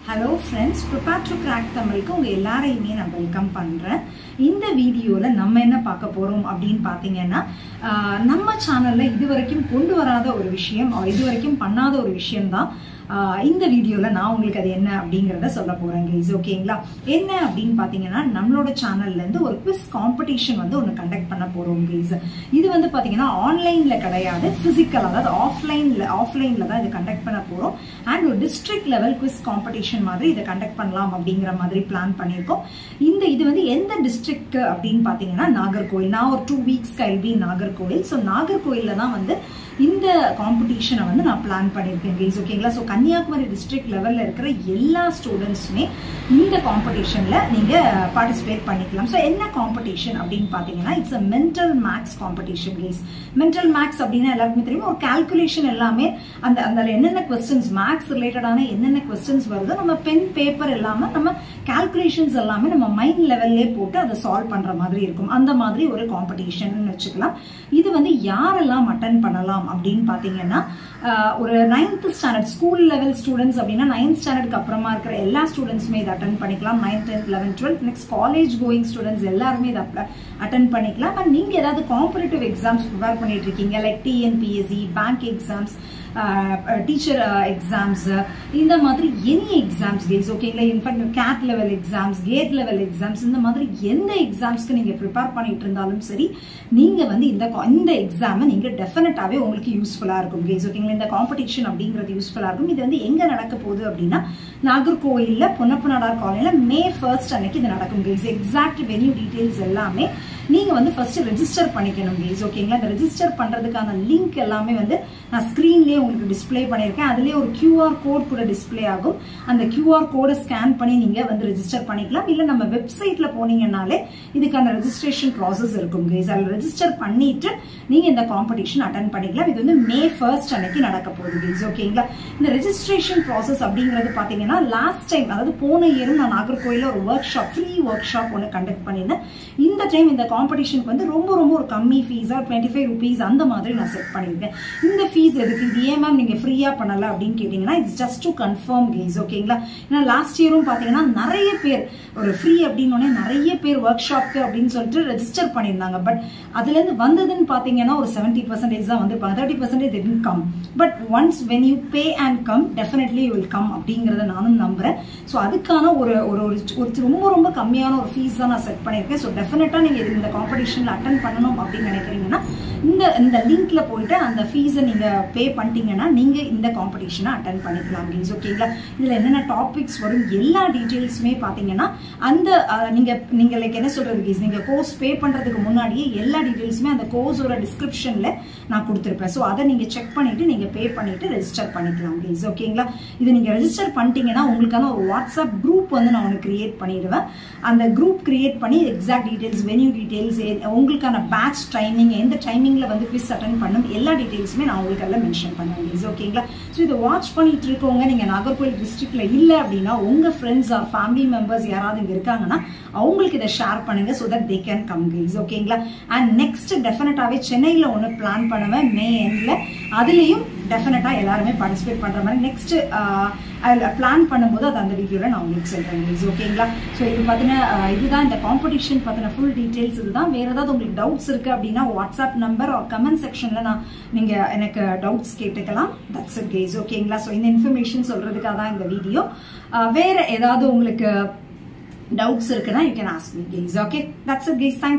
Hello friends, prepare to crack தமிழுக்கு உங்க எல்லாரையுமே நான் வெல்கம் பண்றேன். இந்த வீடியோல நம்ம என்ன பார்க்க போறோம் அப்படினு பாத்தீங்கன்னா நம்ம சேனல்ல இதுவரைக்கும் கொண்டு வராத ஒரு விஷயம் இதுவரைக்கும் பண்ணாத ஒரு விஷயம் தான் இந்த வீடியோல நான் உங்களுக்கு அது என்ன அப்படிங்கறத சொல்ல போறேன் गाइस. ஓகேங்களா? என்ன அப்படினு பாத்தீங்கன்னா நம்மளோட சேனல்ல இருந்து ஒரு குவிஸ் காம்படிஷன் வந்து ஒன்னு கண்டக்ட் பண்ண போறோம் गाइस. இது வந்து பாத்தீங்கன்னா ஆன்லைன்ல கிடையாது, பிசிக்கல் அதாவது ஆஃப்லைன்ல தான் இது கண்டக்ட் பண்ண போறோம். அண்ட் ஒரு டிஸ்ட்ரிக்ட் லெவல் குவிஸ் காம்படிஷன் மாதிரி இதை கண்டக்ட் பண்ணலாம் அப்படிங்கிற மாதிரி பிளான் பண்ணிருக்கோம். இது வந்து எந்த டிஸ்ட்ரிக்ட் அப்படின்னு பாத்தீங்கன்னா நாகர்கோவில். நான் ஒரு 2 weeks கல்வி நாகர்கோவில். ஸோ நாகர்கோவில்ல தான் வந்து இந்த காம்படிஷனை வந்து நான் பிளான் பண்ணிருக்கேன் गाइस. ஓகேங்களா? ஸோ கன்னியாகுமரி டிஸ்ட்ரிக்ட் லெவல்ல இருக்கிற எல்லா ஸ்டூடெண்ட்ஸுமே இந்த காம்படிஷன்ல நீங்க பார்ட்டிசிபேட் பண்ணிக்கலாம். ஸோ என்ன காம்படிஷன் அப்படின்னு பாத்தீங்கன்னா it's a mental maths competition guys. Mental maths அப்படின்னா எல்லாருக்குமே தெரியும், ஒரு கால்குலேஷன் எல்லாமே அந்த என்னென்ன கொஸ்டின்ஸ் மேக்ஸ் ரிலேட்டடான என்னென்ன கொஸ்டின்ஸ் வருதோ நம்ம பென் பேப்பர் இல்லாம நம்ம கால்குலேஷன்ஸ் எல்லாமே நம்ம மைண்ட் லெவல்லே போட்டு அதை சால்வ் பண்ற மாதிரி இருக்கும். அந்த மாதிரி ஒரு காம்படிஷன் வச்சுக்கலாம். இது வந்து யாரெல்லாம் அட்டென்ட் பண்ணலாம் அப்படின்னு பாத்தீங்கன்னா ஒரு 9th standard school level students அப்படின்னா 9th ஸ்டாண்டர்டுக்கு அப்புறமா இருக்கிற எல்லா ஸ்டூடெண்ட்ஸுமே இதை அட்டென்ட் பண்ணிக்கலாம். 9th 10th 11th 12th next college going students எல்லாருமே இதை அட்டென்ட் பண்ணிக்கலாம். அண்ட் நீங்க ஏதாவது காம்படிட்டிவ் எக்ஸாம்ஸ் ப்ரிப்பேர் பண்ணிட்டு இருக்கீங்க, like TNPSC, bank exams, teacher exams, இந்த மாதிரி எனி எக்ஸாம்ஸ் गाइस. ஓகேங்களா? In fact GATE level exams, GATE level exams, இந்த மாதிரி எந்த எக்ஸாம்ஸ்க்கு நீங்க ப்ரிப்பேர் பண்ணிட்டு இருந்தாலும் சரி, நீங்க வந்து இந்த எக்ஸாமை நீங்க டெஃபினட்டாவே உங்களுக்கு யூஸ்ஃபுல்லா இருக்கும் गाइस. ஓகேங்களா? இந்த காம்படிஷன் அப்படிங்கிறது யூஸ்ஃபுல்லா இருக்கும். இது வந்து எங்க நடக்க போகுது அப்படின்னா நாகர்கோவில்ல பொன்னப்பநாடார் காலேஜ்ல May 1st அன்னைக்கு இது நடக்கும் गाइस. எக்ஸாக்ட் வென்யூ டீடைல்ஸ் எல்லாமே நீங்க வந்து ஃபர்ஸ்ட் ரெஜிஸ்டர் பண்ணிக்கணும் गाइस. ஓகேங்களா? இந்த ரெஜிஸ்டர் பண்றதுக்கான லிங்க் எல்லாமே வந்து நான் ஸ்கிரீன்லயே உங்களுக்கு டிஸ்ப்ளே பண்ணிருக்கேன். அதுலயே ஒரு QR கோட் கூட டிஸ்ப்ளே ஆகும். அந்த QR கோடை ஸ்கேன் பண்ணி நீங்க வந்து ரெஜிஸ்டர் பண்ணிக்கலாம். இல்ல நம்ம வெப்சைட்ல போனீங்கன்னாலே இதுக்கான ரெஜிஸ்ட்ரேஷன் ப்ராசஸ் இருக்கும் गाइस. அதுல ரெஜிஸ்டர் பண்ணிட்டு நீங்க இந்த காம்படிஷன் அட்டென்ட் பண்ணிக்கலாம். இது வந்து May 1st அன்னைக்கு நடக்க போகுது गाइस. ஓகேங்களா? இந்த ரெஜிஸ்ட்ரேஷன் ப்ராசஸ் அப்படிங்கிறது பாத்தீங்கன்னா லாஸ்ட் டைம், அதாவது போன இயரும் நான் நாகர்கோயில்ல ஒரு ஃப்ரீ ஒர்க் ஷாப் ஒன்னு கண்டக்ட் பண்ணியிருந்தேன். இந்த டைம் இந்த காம்படிஷனுக்கு வந்து ரொம்ப ஒரு கம்மி ஃபீஸா 25 rupees அந்த மாதிரி நான் செட் பண்ணிருக்கேன். இந்த ஃபீஸ் எதுக்கு, இது ஏன் மேம் நீங்க ஃப்ரீயா பண்ணல அப்படின்னு கேட்டீங்கன்னா it's just to confirm guys. ஓகேங்களா? ஏன்னா லாஸ்ட் இயரும் பாத்தீங்கன்னா நிறைய பேர் ஒரு ஃப்ரீ அப்படின்னு நிறைய பேர் ஒர்க் ஷாப்க்கு அப்படின்னு சொல்லிட்டு ரெஜிஸ்டர் பண்ணியிருந்தாங்க. பட் அதுல இருந்து வந்ததுன்னு பாத்தீங்கன்னா ஒரு 70% தான் வந்து 30% didn't come. But once when you pay and come definitely you will come அப்படிங்கறத நானும் நம்புறேன். ஸோ அதுக்கான ஒரு ரொம்ப கம்மியான ஒரு ஃபீஸ் தான் நான் செட் பண்ணிருக்கேன். ஸோ டெஃபினட்டா நீங்க இந்த காம்படிஷன்ல அட்டென்ட் பண்ணணும் அப்படின்னு நினைக்கிறீங்கன்னா இந்த லிங்க்ல போயிட்டு அந்த ஃபீஸை நீங்க பே பண்ணிட்டீங்கன்னா நீங்க இந்த காம்படிஷனை அட்டென்ட் பண்ணிக்கலாம் गाइस. ஓகேங்களா? இதுல என்னென்ன டாபிக்ஸ் வரும் எல்லா டீடைல்ஸுமே பாத்தீங்கன்னா அந்த நீங்க லைக் என்ன சொல்றது गाइस, நீங்க கோர்ஸ் பே பண்றதுக்கு முன்னாடியே எல்லா டீடைல்ஸுமே அந்த கோர்ஸோட டிஸ்கிரிப்ஷன்ல நான் கொடுத்திருப்பேன். ஸோ அதை நீங்க செக் பண்ணிட்டு நீங்க பே பண்ணிட்டு ரெஜிஸ்டர் பண்ணிக்கலாம் गाइस. ஓகேங்களா? இது நீங்க ரெஜிஸ்டர் பண்ணிட்டீங்கன்னா உங்களுக்கான ஒரு வாட்ஸ்அப் குரூப் வந்து நான் ஒன்று கிரியேட் பண்ணிடுவேன். அந்த குரூப் கிரியேட் பண்ணி எக்ஸாக்ட் டீடைல்ஸ், வென்யூ டீடைல்ஸ், உங்களுக்கான பேட்ச் டைமிங், எந்த டைமிங்ல வந்து குவிஸ் அட்டென்ட் பண்ணும், எல்லா டீடைல்ஸுமே நான் உங்களுக்கு எல்லாம் மென்ஷன் பண்ணுவேன் गाइस. ஓகேங்களா? ஸோ இதை வாட்ச் பண்ணிட்டு இருக்கவங்க நீங்க நாகர்கோவில் டிஸ்ட்ரிக்ட்ல இல்ல அப்படின்னா உங்க ஃப்ரெண்ட்ஸ் ஆர் ஃபேமிலி மெம்பர்ஸ் யாராவது இங்க இருக்காங்கன்னா அவங்களுக்கு இதை ஷேர் பண்ணுங்க so that they can come guys. ஓகேங்களா? அண்ட் நெக்ஸ்ட் டெஃபினட்டாவே சென்னையில ஒன்று பிளான் பண்ணுவேன் May endல. அதுலயும் டெஃபினட்டா எல்லாருமே பார்ட்டிசிபேட் பண்ற மாதிரி நெக்ஸ்ட் பிளான் பண்ணும்போது அது அந்த வீடியோல நான் உங்களுக்கு சொல்றேன் गाइस. ஓகேங்களா? ஸோ இது பாத்தீங்கன்னா இதுதான் இந்த காம்படிஷன் பத்தின ஃபுல் டீடைல்ஸ். இதுதான். வேற ஏதாவது உங்களுக்கு டவுட்ஸ் இருக்கு அப்படின்னா வாட்ஸ்அப் நம்பர் ஆர் கமெண்ட் செக்ஷன்ல நீங்க எனக்கு டவுட்ஸ் கேட்டுக்கலாம். That's it guys. ஓகேங்களா? ஸோ இந்த இன்ஃபர்மேஷன் சொல்றதுக்காக தான் இந்த வீடியோ. வேற ஏதாவது உங்களுக்கு டவுட்ஸ் இருக்குன்னா you can ask me guys. Okay, that's it guys. Thank you.